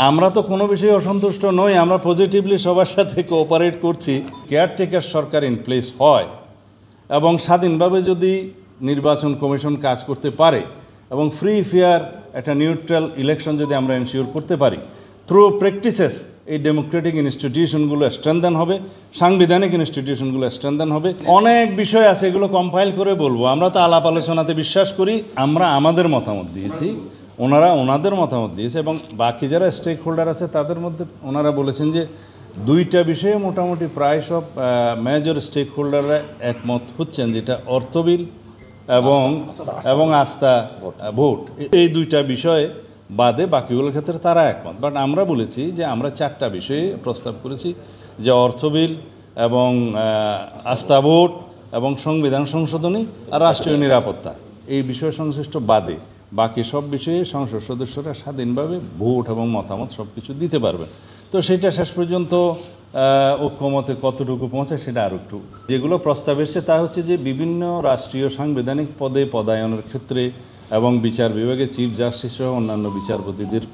আমরা তো কোনো বিষয়ে অসন্তুষ্ট নই, আমরা পজিটিভলি সবার সাথে কোঅপারেট করছি। কেয়ারটেকার সরকার ইন প্লেস হয় এবং স্বাধীনভাবে যদি নির্বাচন কমিশন কাজ করতে পারে এবং ফ্রি ফেয়ার একটা নিউট্রাল ইলেকশন যদি আমরা এনশিওর করতে পারি, থ্রু প্র্যাকটিসেস এই ডেমোক্রেটিক ইনস্টিটিউশনগুলো স্ট্রেনদেন হবে, সাংবিধানিক ইনস্টিটিউশনগুলো স্ট্রেনদেন হবে। অনেক বিষয় আছে, এগুলো কম্পাইল করে বলবো। আমরা তো আলাপ আলোচনাতে বিশ্বাস করি। আমরা আমাদের মতামত দিয়েছি, ওনারা ওনাদের মতামত দিয়েছে এবং বাকি যারা স্টেক হোল্ডার আছে তাদের মধ্যে ওনারা বলেছেন যে দুইটা বিষয়ে মোটামুটি প্রায় সব মেজর স্টেক হোল্ডাররা একমত হচ্ছেন, যেটা অর্থ বিল এবং আস্থা ভোট। এই দুইটা বিষয়ে বাদে বাকিগুলোর ক্ষেত্রে তারা একমত। বাট আমরা বলেছি যে আমরা চারটা বিষয়ে প্রস্তাব করেছি, যে অর্থ বিল এবং আস্থা ভোট এবং সংবিধান সংশোধনী আর রাষ্ট্রীয় নিরাপত্তা, এই বিষয় সংশ্লিষ্ট বাদে বাকি সব বিষয়ে সংসদ সদস্যরা স্বাধীনভাবে ভোট এবং মতামত সব কিছু দিতে পারবেন। তো সেটা শেষ পর্যন্ত ঐক্যমতে কতটুকু পৌঁছায় সেটা আরও একটু। যেগুলো প্রস্তাব এসছে তা হচ্ছে যে বিভিন্ন রাষ্ট্রীয় সাংবিধানিক পদে পদায়নের ক্ষেত্রে এবং বিচার বিভাগে চিফ জাস্টিস সহ অন্যান্য বিচারপতিদের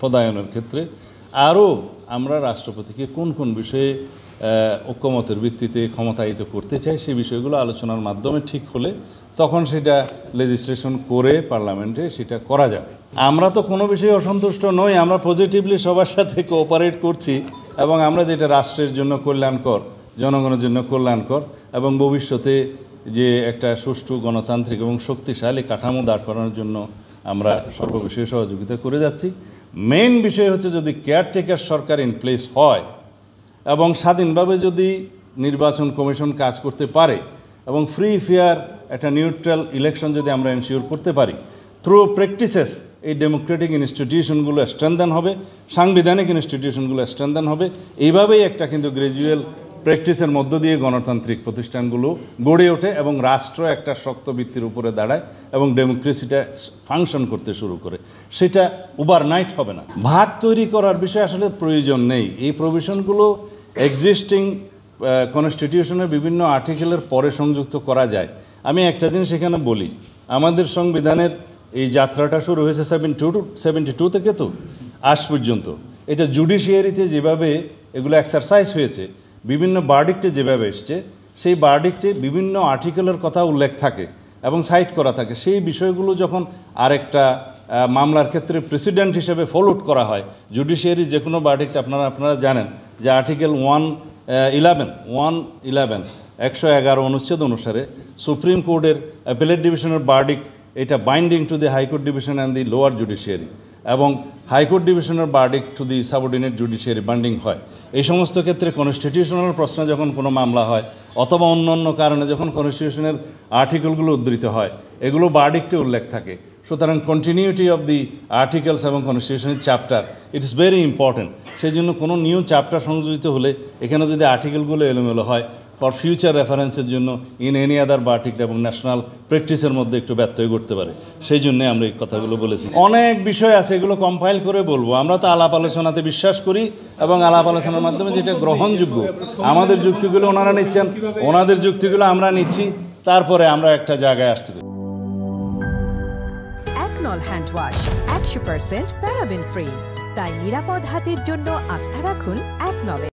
পদায়নের ক্ষেত্রে আরও আমরা রাষ্ট্রপতিকে কোন কোন বিষয়ে ঐক্যমতের ভিত্তিতে ক্ষমতায়িত করতে চাই, সেই বিষয়গুলো আলোচনার মাধ্যমে ঠিক হলে তখন সেটা লেজিসলেশন করে পার্লামেন্টে সেটা করা যাবে। আমরা তো কোনো বিষয়ে অসন্তুষ্ট নই, আমরা পজিটিভলি সবার সাথে কোঅপারেট করছি এবং আমরা যেটা রাষ্ট্রের জন্য কল্যাণকর, জনগণের জন্য কল্যাণকর এবং ভবিষ্যতে যে একটা সুষ্ঠু গণতান্ত্রিক এবং শক্তিশালী কাঠামো দাঁড় করানোর জন্য আমরা সর্ববিষয়ে সহযোগিতা করে যাচ্ছি। মেইন বিষয় হচ্ছে যদি কেয়ারটেকার সরকার ইন প্লেস হয় এবং স্বাধীনভাবে যদি নির্বাচন কমিশন কাজ করতে পারে এবং ফ্রি ফেয়ার একটা নিউট্রাল ইলেকশন যদি আমরা এনশিওর করতে পারি, থ্রু প্র্যাকটিসেস এই ডেমোক্রেটিক ইনস্টিটিউশনগুলো স্ট্রেনদেন হবে, সাংবিধানিক ইনস্টিটিউশনগুলো স্ট্রেনদেন হবে। এইভাবেই একটা কিন্তু গ্র্যাজুয়াল প্র্যাকটিসের মধ্য দিয়ে গণতান্ত্রিক প্রতিষ্ঠানগুলো গড়ে ওঠে এবং রাষ্ট্র একটা শক্ত ভিত্তির উপরে দাঁড়ায় এবং ডেমোক্রেসিটা ফাংশন করতে শুরু করে। সেটা ওভারনাইট হবে না। ভাগ তৈরি করার বিষয়ে আসলে প্রয়োজন নেই। এই প্রভিশনগুলো এক্সিস্টিং কনস্টিটিউশনের বিভিন্ন আর্টিকেলের পরে সংযুক্ত করা যায়। আমি একটা জিনিস এখানে বলি, আমাদের সংবিধানের এই যাত্রাটা শুরু হয়েছে 72 থেকে, তো আজ পর্যন্ত এটা জুডিশিয়ারিতে যেভাবে এগুলো এক্সারসাইজ হয়েছে, বিভিন্ন বার্ডিক্টে যেভাবে এসছে, সেই বার্ডিক্টে বিভিন্ন আর্টিকেলের কথা উল্লেখ থাকে এবং সাইট করা থাকে। সেই বিষয়গুলো যখন আরেকটা মামলার ক্ষেত্রে প্রেসিডেন্ট হিসেবে ফলোড করা হয়, জুডিশিয়ারি যে কোনো বার্ডিক্ট আপনারা জানেন যে আর্টিকেল 111 অনুচ্ছেদ অনুসারে সুপ্রিম কোর্টের অ্যাপেলেট ডিভিশনের বার্ডিক্ট এটা binding to the high court division and the lower judiciary এবং হাইকোর্ট ডিভিশনের বার্ডিক্ট to the subordinate judiciary binding হয়। এই সমস্ত ক্ষেত্রে কনস্টিটিউশনাল প্রশ্নে যখন কোনো মামলা হয় অথবা অন্য কারণে যখন কনস্টিটিউশনের আর্টিকেলগুলো উদ্ধৃত হয়, এগুলো বার্ডিক্টে উল্লেখ থাকে। সুতরাং কন্টিনিউটি অফ দি আর্টিকেলস এবং কনস্টিটিউশনের chapter it is very important. সেই জন্য কোনো নিউ চ্যাপ্টার সংযোজিত হলে এখানে যদি আর্টিকেলগুলো এলোমেলো হয়, ফর ফিউচার রেফারেন্সের জন্য ইন এনি আদার বার্টিক্ট এবং ন্যাশনাল প্র্যাকটিসের মধ্যে একটু ব্যত্যয় ঘটতে পারে। সেই জন্যে আমরা এই কথাগুলো বলেছি। অনেক বিষয় আছে, এগুলো কম্পাইল করে বলবো। আমরা তো আলাপ আলোচনাতে বিশ্বাস করি এবং আলাপ আলোচনার মাধ্যমে যেটা গ্রহণযোগ্য, আমাদের যুক্তিগুলো ওনারা নিচ্ছেন, ওনাদের যুক্তিগুলো আমরা নিচ্ছি, তারপরে আমরা একটা জায়গায় আসতে পারি। একনল হ্যান্ড ওয়াশ 100% প্যারাবেন ফ্রি, তাই নিরাপদ হাতের জন্য আস্থা রাখুন একনলে।